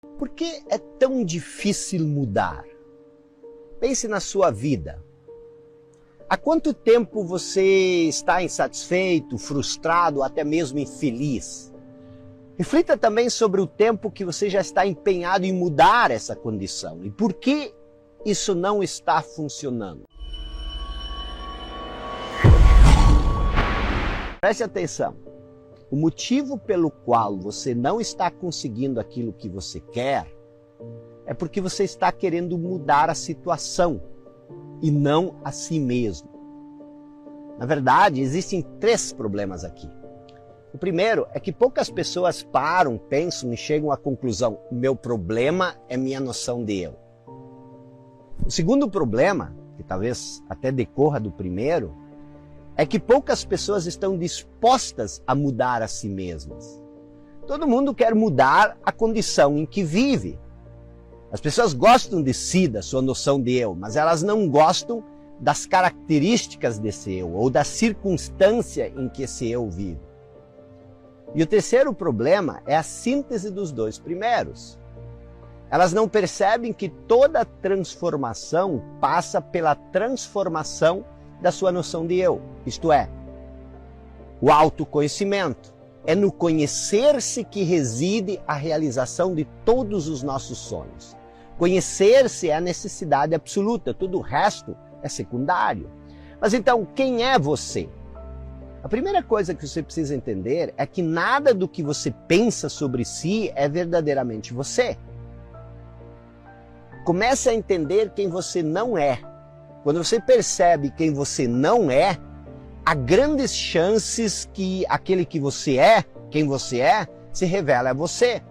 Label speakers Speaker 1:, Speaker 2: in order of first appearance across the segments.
Speaker 1: Por que é tão difícil mudar? Pense na sua vida. Há quanto tempo você está insatisfeito, frustrado, até mesmo infeliz? Reflita também sobre o tempo que você já está empenhado em mudar essa condição e por que isso não está funcionando. Preste atenção. O motivo pelo qual você não está conseguindo aquilo que você quer é porque você está querendo mudar a situação e não a si mesmo. Na verdade, existem 3 problemas aqui. O primeiro é que poucas pessoas param, pensam e chegam à conclusão: o meu problema é minha noção de eu. O segundo problema, que talvez até decorra do primeiro, é que poucas pessoas estão dispostas a mudar a si mesmas. Todo mundo quer mudar a condição em que vive. As pessoas gostam de si, da sua noção de eu, mas elas não gostam das características desse eu, ou da circunstância em que esse eu vive. E o terceiro problema é a síntese dos 2 primeiros. Elas não percebem que toda transformação passa pela transformação da sua noção de eu, isto é, o autoconhecimento. É no conhecer-se que reside a realização de todos os nossos sonhos. Conhecer-se é a necessidade absoluta, tudo o resto é secundário. Mas então, quem é você? A primeira coisa que você precisa entender é que nada do que você pensa sobre si é verdadeiramente você. Comece a entender quem você não é. Quando você percebe quem você não é, há grandes chances que aquele que você é, quem você é, se revela a você.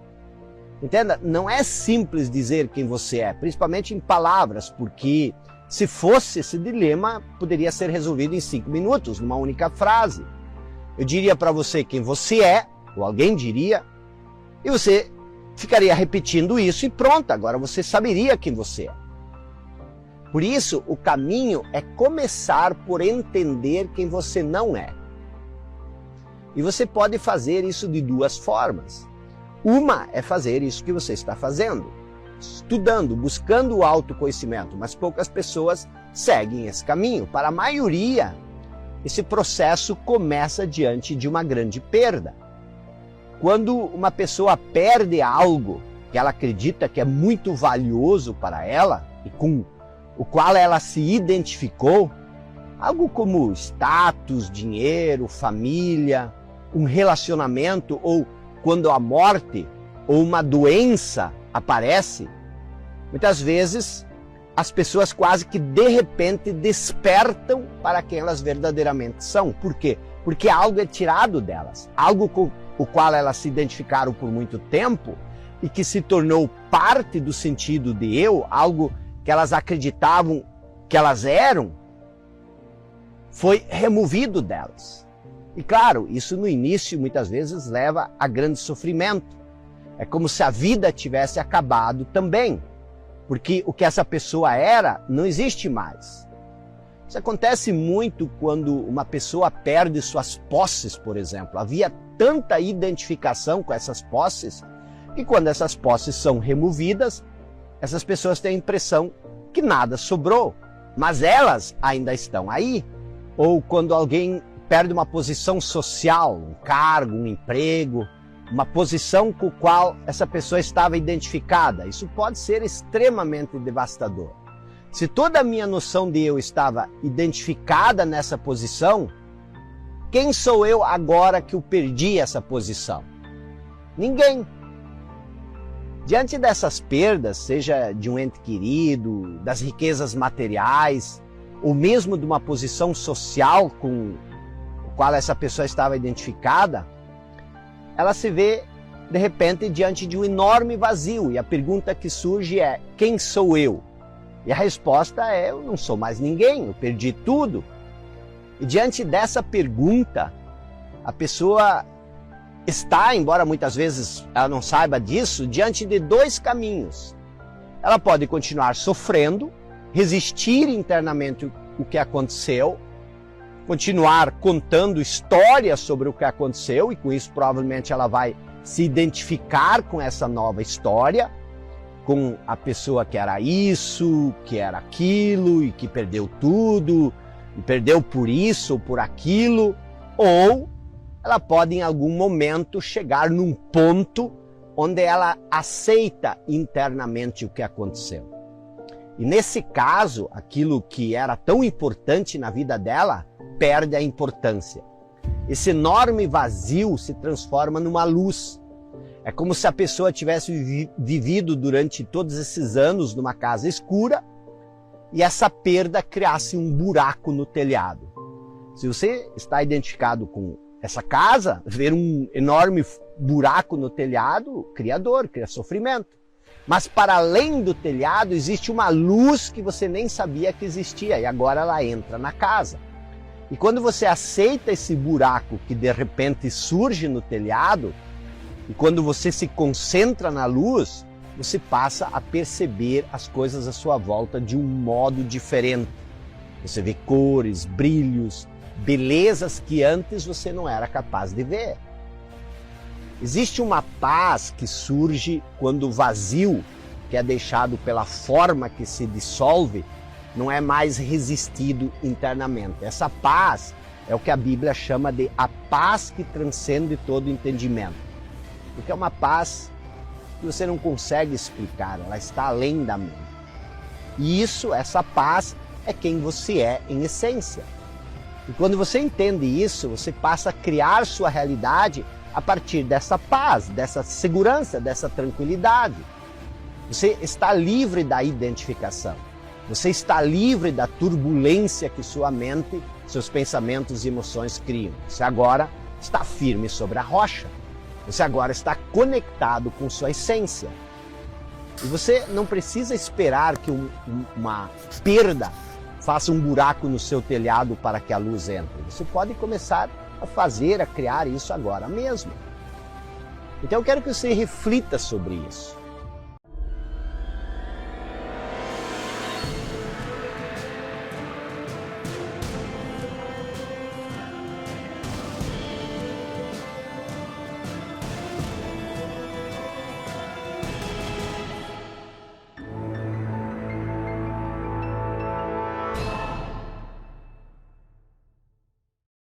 Speaker 1: Entenda? Não é simples dizer quem você é, principalmente em palavras, porque se fosse, esse dilema poderia ser resolvido em 5 minutos, numa única frase. Eu diria para você quem você é, ou alguém diria, e você ficaria repetindo isso e pronto, agora você saberia quem você é. Por isso, o caminho é começar por entender quem você não é. E você pode fazer isso de 2 formas. Uma é fazer isso que você está fazendo, estudando, buscando o autoconhecimento, mas poucas pessoas seguem esse caminho. Para a maioria, esse processo começa diante de uma grande perda. Quando uma pessoa perde algo que ela acredita que é muito valioso para ela e com o qual ela se identificou, algo como status, dinheiro, família, um relacionamento, ou quando a morte ou uma doença aparece, muitas vezes as pessoas quase que de repente despertam para quem elas verdadeiramente são. Por quê? Porque algo é tirado delas, algo com o qual elas se identificaram por muito tempo e que se tornou parte do sentido de eu, algo que elas acreditavam que elas eram, foi removido delas. E claro, isso no início muitas vezes leva a grande sofrimento. É como se a vida tivesse acabado também, porque o que essa pessoa era não existe mais. Isso acontece muito quando uma pessoa perde suas posses, por exemplo. Havia tanta identificação com essas posses, que quando essas posses são removidas, essas pessoas têm a impressão que nada sobrou, mas elas ainda estão aí. Ou quando alguém perde uma posição social, um cargo, um emprego, uma posição com a qual essa pessoa estava identificada. Isso pode ser extremamente devastador. Se toda a minha noção de eu estava identificada nessa posição, quem sou eu agora que eu perdi essa posição? Ninguém. Diante dessas perdas, seja de um ente querido, das riquezas materiais, ou mesmo de uma posição social com a qual essa pessoa estava identificada, ela se vê, de repente, diante de um enorme vazio. E a pergunta que surge é: quem sou eu? E a resposta é: eu não sou mais ninguém, eu perdi tudo. E diante dessa pergunta, a pessoa está, embora muitas vezes ela não saiba disso, diante de 2 caminhos. Ela pode continuar sofrendo, resistir internamente o que aconteceu, continuar contando histórias sobre o que aconteceu, e com isso provavelmente ela vai se identificar com essa nova história, com a pessoa que era isso, que era aquilo e que perdeu tudo, e perdeu por isso ou por aquilo, ou ela pode em algum momento chegar num ponto onde ela aceita internamente o que aconteceu. E nesse caso, aquilo que era tão importante na vida dela perde a importância. Esse enorme vazio se transforma numa luz. É como se a pessoa tivesse vivido durante todos esses anos numa casa escura e essa perda criasse um buraco no telhado. Se você está identificado com essa casa, ver um enorme buraco no telhado cria dor, cria sofrimento. Mas para além do telhado existe uma luz que você nem sabia que existia e agora ela entra na casa. E quando você aceita esse buraco que de repente surge no telhado, e quando você se concentra na luz, você passa a perceber as coisas à sua volta de um modo diferente. Você vê cores, brilhos, belezas que antes você não era capaz de ver. Existe uma paz que surge quando o vazio, que é deixado pela forma que se dissolve, não é mais resistido internamente. Essa paz é o que a Bíblia chama de a paz que transcende todo entendimento. Porque é uma paz que você não consegue explicar, ela está além da mente. E essa paz, é quem você é em essência. E quando você entende isso, você passa a criar sua realidade a partir dessa paz, dessa segurança, dessa tranquilidade. Você está livre da identificação. Você está livre da turbulência que sua mente, seus pensamentos e emoções criam. Você agora está firme sobre a rocha. Você agora está conectado com sua essência. E você não precisa esperar que uma perda faça um buraco no seu telhado para que a luz entre. Você pode começar a criar isso agora mesmo. Então eu quero que você reflita sobre isso.